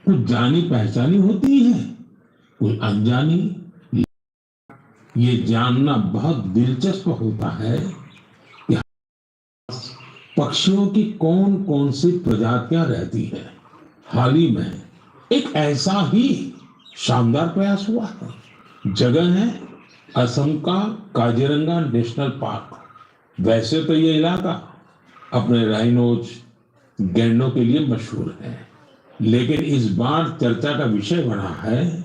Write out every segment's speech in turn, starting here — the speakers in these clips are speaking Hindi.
कुछ जानी पहचानी होती है, कुछ अनजानी। ये जानना बहुत दिलचस्प होता है कि पक्षियों की कौन कौन सी प्रजातियां रहती हैं। हाल ही में एक ऐसा ही शानदार प्रयास हुआ है। जगह है असम का काजीरंगा नेशनल पार्क। वैसे तो ये इलाका अपने राइनोज, गैंडों के लिए मशहूर है, लेकिन इस बार चर्चा का विषय बना है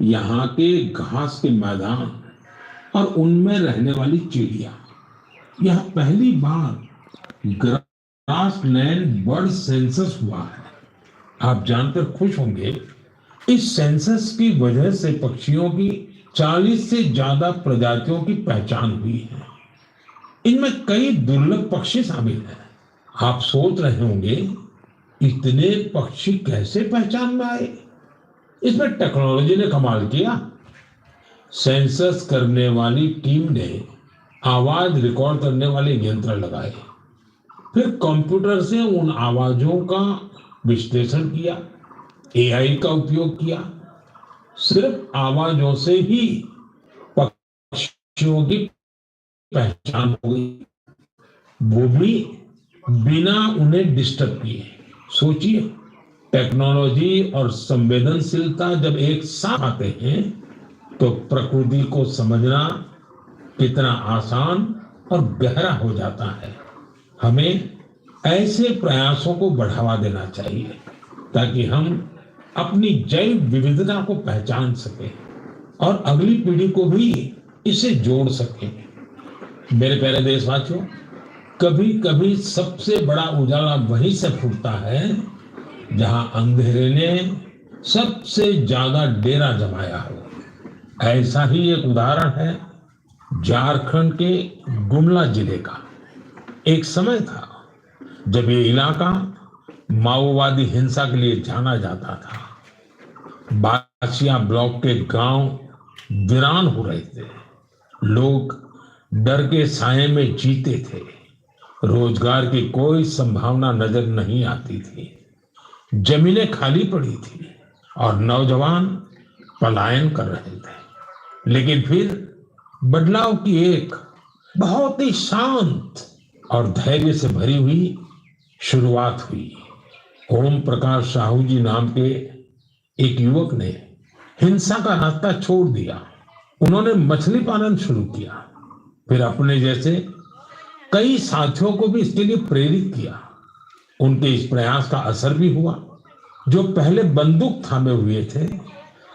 यहाँ के घास के मैदान और उनमें रहने वाली चिड़िया। यह पहली बार ग्रासलैंड बर्ड सेंसस हुआ है। आप जानकर खुश होंगे, इस सेंसस की वजह से पक्षियों की 40 से ज्यादा प्रजातियों की पहचान हुई है। इनमें कई दुर्लभ पक्षी शामिल हैं। आप सोच रहे होंगे, इतने पक्षी कैसे पहचान में आए? इसमें टेक्नोलॉजी ने कमाल किया। सेंसस करने वाली टीम ने आवाज रिकॉर्ड करने वाले यंत्र लगाए, फिर कंप्यूटर से उन आवाजों का विश्लेषण किया, एआई का उपयोग किया। सिर्फ आवाजों से ही पक्षियों की पहचान हो गई, वो भी बिना उन्हें डिस्टर्ब किए। सोचिए, टेक्नोलॉजी और संवेदनशीलता जब एक साथ आते हैं तो प्रकृति को समझना कितना आसान और गहरा हो जाता है। हमें ऐसे प्रयासों को बढ़ावा देना चाहिए ताकि हम अपनी जैव विविधता को पहचान सकें और अगली पीढ़ी को भी इसे जोड़ सकें। मेरे प्यारे देशवासियों, कभी कभी सबसे बड़ा उजाला वहीं से फूटता है जहां अंधेरे ने सबसे ज्यादा डेरा जमाया हो। ऐसा ही एक उदाहरण है झारखंड के गुमला जिले का। एक समय था जब ये इलाका माओवादी हिंसा के लिए जाना जाता था। बासिया ब्लॉक के गांव वीरान हो रहे थे। लोग डर के साए में जीते थे। रोजगार की कोई संभावना नजर नहीं आती थी। जमीनें खाली पड़ी थी और नौजवान पलायन कर रहे थे। लेकिन फिर बदलाव की एक बहुत ही शांत और धैर्य से भरी हुई शुरुआत हुई। ओम प्रकाश साहू जी नाम के एक युवक ने हिंसा का रास्ता छोड़ दिया। उन्होंने मछली पालन शुरू किया, फिर अपने जैसे कई साथियों को भी इसके लिए प्रेरित किया। उनके इस प्रयास का असर भी हुआ। जो पहले बंदूक थामे हुए थे,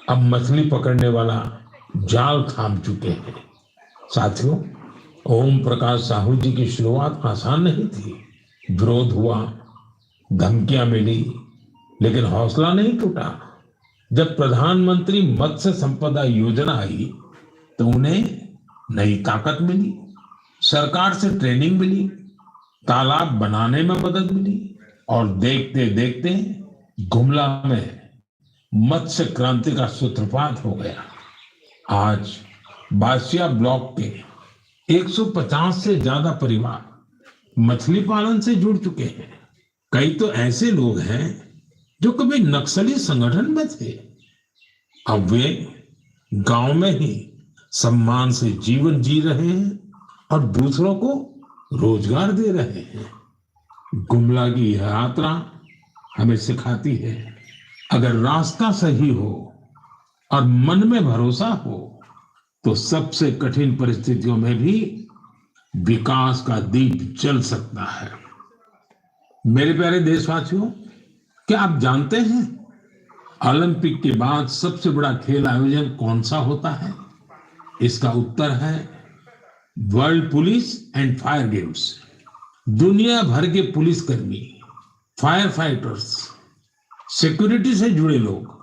अब मछली पकड़ने वाला जाल थाम चुके हैं। साथियों, ओम प्रकाश साहू जी की शुरुआत आसान नहीं थी। विरोध हुआ, धमकियां मिली, लेकिन हौसला नहीं टूटा। जब प्रधानमंत्री मत्स्य संपदा योजना आई तो उन्हें नई ताकत मिली। सरकार से ट्रेनिंग मिली, तालाब बनाने में मदद मिली और देखते देखते गुमला में मत्स्य क्रांति का सूत्रपात हो गया। आज बासिया ब्लॉक के 150 से ज्यादा परिवार मछली पालन से जुड़ चुके हैं। कई तो ऐसे लोग हैं जो कभी नक्सली संगठन में थे, अब वे गांव में ही सम्मान से जीवन जी रहे हैं और दूसरों को रोजगार दे रहे हैं। गुमला की यह यात्रा हमें सिखाती है, अगर रास्ता सही हो और मन में भरोसा हो तो सबसे कठिन परिस्थितियों में भी विकास का दीप जल सकता है। मेरे प्यारे देशवासियों, क्या आप जानते हैं ओलंपिक के बाद सबसे बड़ा खेल आयोजन कौन सा होता है? इसका उत्तर है world police and fire games. दुनिया भर के पुलिसकर्मी, फायर फाइटर्स, सिक्योरिटी से जुड़े लोग,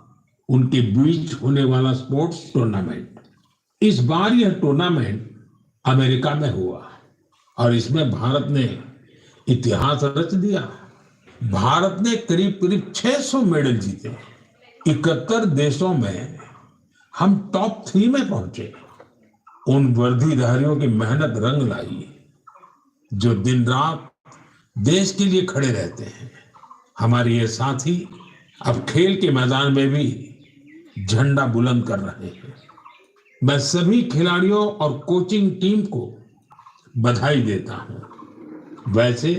उनके बीच होने वाला स्पोर्ट्स टूर्नामेंट। इस बार यह टूर्नामेंट अमेरिका में हुआ और इसमें भारत ने इतिहास रच दिया। भारत ने करीब करीब 600 मेडल जीते। 71 देशों में हम टॉप 3 में पहुंचे। उन वर्दीधारियों की मेहनत रंग लाई जो दिन रात देश के लिए खड़े रहते हैं। हमारे ये साथी अब खेल के मैदान में भी झंडा बुलंद कर रहे हैं। मैं सभी खिलाड़ियों और कोचिंग टीम को बधाई देता हूं। वैसे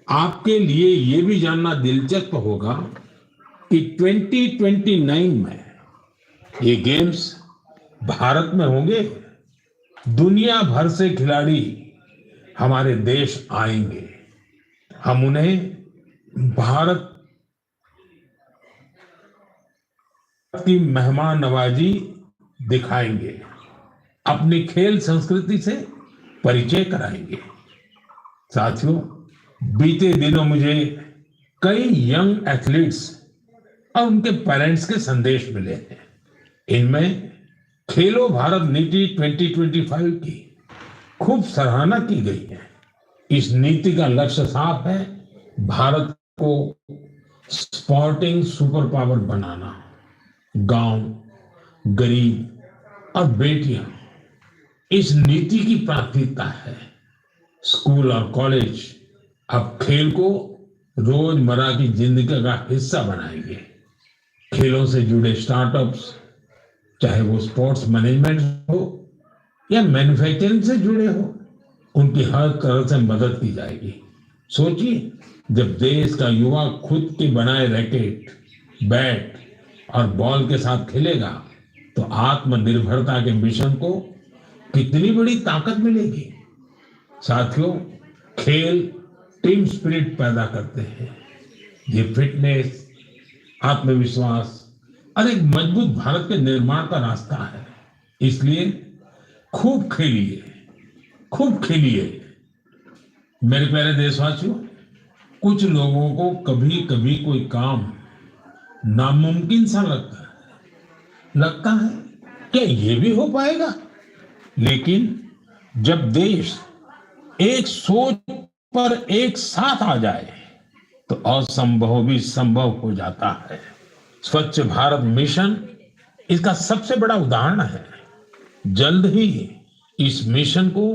आपके लिए ये भी जानना दिलचस्प होगा कि 2029 में ये गेम्स भारत में होंगे। दुनिया भर से खिलाड़ी हमारे देश आएंगे। हम उन्हें भारत की मेहमान नवाजी दिखाएंगे, अपनी खेल संस्कृति से परिचय कराएंगे। साथियों, बीते दिनों मुझे कई यंग एथलीट्स और उनके पेरेंट्स के संदेश मिले हैं। इनमें खेलो भारत नीति 2025 की खूब सराहना की गई है। इस नीति का लक्ष्य साफ है, भारत को स्पोर्टिंग सुपर पावर बनाना। गांव, गरीब और बेटियां इस नीति की प्राथमिकता है। स्कूल और कॉलेज अब खेल को रोजमर्रा की जिंदगी का हिस्सा बनाएंगे। खेलों से जुड़े स्टार्टअप्स, चाहे वो स्पोर्ट्स मैनेजमेंट हो या मैन्युफैक्चरिंग से जुड़े हो, उनकी हर तरह से मदद की जाएगी। सोचिए, जब देश का युवा खुद के बनाए रैकेट, बैट और बॉल के साथ खेलेगा तो आत्मनिर्भरता के मिशन को कितनी बड़ी ताकत मिलेगी। साथियों, खेल टीम स्पिरिट पैदा करते हैं। ये फिटनेस, आत्मविश्वास और एक मजबूत भारत के निर्माण का रास्ता है। इसलिए खूब खेलिए, खूब खेलिए। मेरे प्यारे देशवासियों, कुछ लोगों को कभी कभी कोई काम नामुमकिन सा लगता है क्या ये भी हो पाएगा? लेकिन जब देश एक सोच पर एक साथ आ जाए तो असंभव भी संभव हो जाता है। स्वच्छ भारत मिशन इसका सबसे बड़ा उदाहरण है। जल्द ही इस मिशन को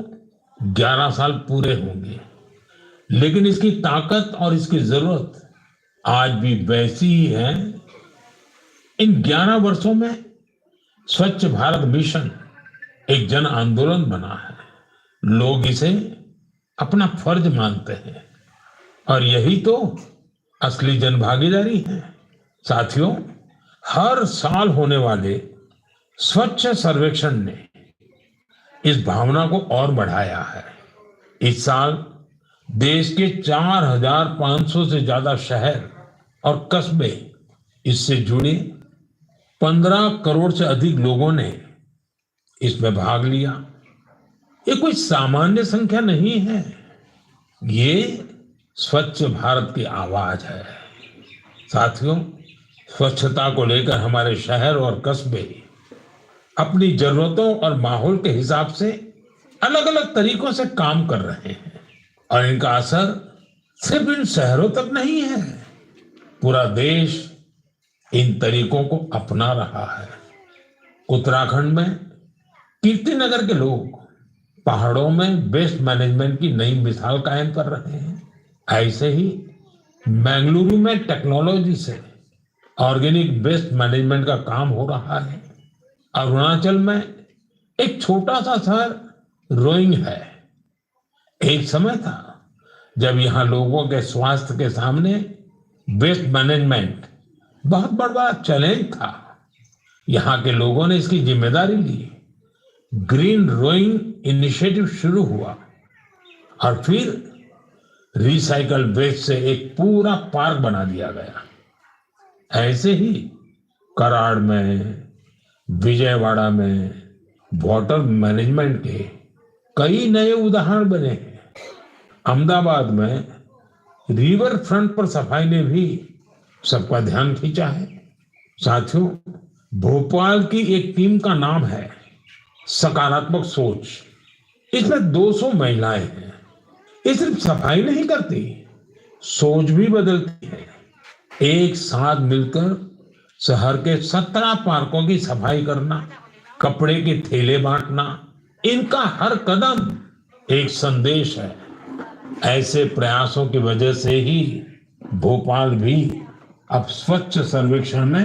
11 साल पूरे होंगे, लेकिन इसकी ताकत और इसकी जरूरत आज भी वैसी ही है। इन 11 वर्षों में स्वच्छ भारत मिशन एक जन आंदोलन बना है। लोग इसे अपना फर्ज मानते हैं और यही तो असली जन भागीदारी है। साथियों, हर साल होने वाले स्वच्छ सर्वेक्षण ने इस भावना को और बढ़ाया है। इस साल देश के 4,500 से ज्यादा शहर और कस्बे इससे जुड़े 15 करोड़ से अधिक लोगों ने इसमें भाग लिया। ये कोई सामान्य संख्या नहीं है, ये स्वच्छ भारत की आवाज है। साथियों, स्वच्छता को लेकर हमारे शहर और कस्बे अपनी जरूरतों और माहौल के हिसाब से अलग अलग तरीकों से काम कर रहे हैं और इनका असर सिर्फ इन शहरों तक नहीं है, पूरा देश इन तरीकों को अपना रहा है। उत्तराखंड में कीर्तिनगर के लोग पहाड़ों में वेस्ट मैनेजमेंट की नई मिसाल कायम कर रहे हैं। ऐसे ही बेंगलुरु में टेक्नोलॉजी से ऑर्गेनिक वेस्ट मैनेजमेंट का काम हो रहा है। अरुणाचल में एक छोटा सा शहर रोइंग है। एक समय था जब यहाँ लोगों के स्वास्थ्य के सामने वेस्ट मैनेजमेंट बहुत बड़ा चैलेंज था। यहाँ के लोगों ने इसकी जिम्मेदारी ली। ग्रीन रोइंग इनिशिएटिव शुरू हुआ और फिर रिसाइकल वेस्ट से एक पूरा पार्क बना दिया गया। ऐसे ही कराड़ में, विजयवाड़ा में वाटर मैनेजमेंट के कई नए उदाहरण बने हैं। अहमदाबाद में रिवर फ्रंट पर सफाई ने भी सबका ध्यान खींचा है। साथियों, भोपाल की एक टीम का नाम है सकारात्मक सोच। इसमें 200 महिलाएं हैं। ये सिर्फ सफाई नहीं करती, सोच भी बदलती है। एक साथ मिलकर शहर के 17 पार्कों की सफाई करना, कपड़े के थैले बांटना, इनका हर कदम एक संदेश है। ऐसे प्रयासों की वजह से ही भोपाल भी अब स्वच्छ सर्वेक्षण में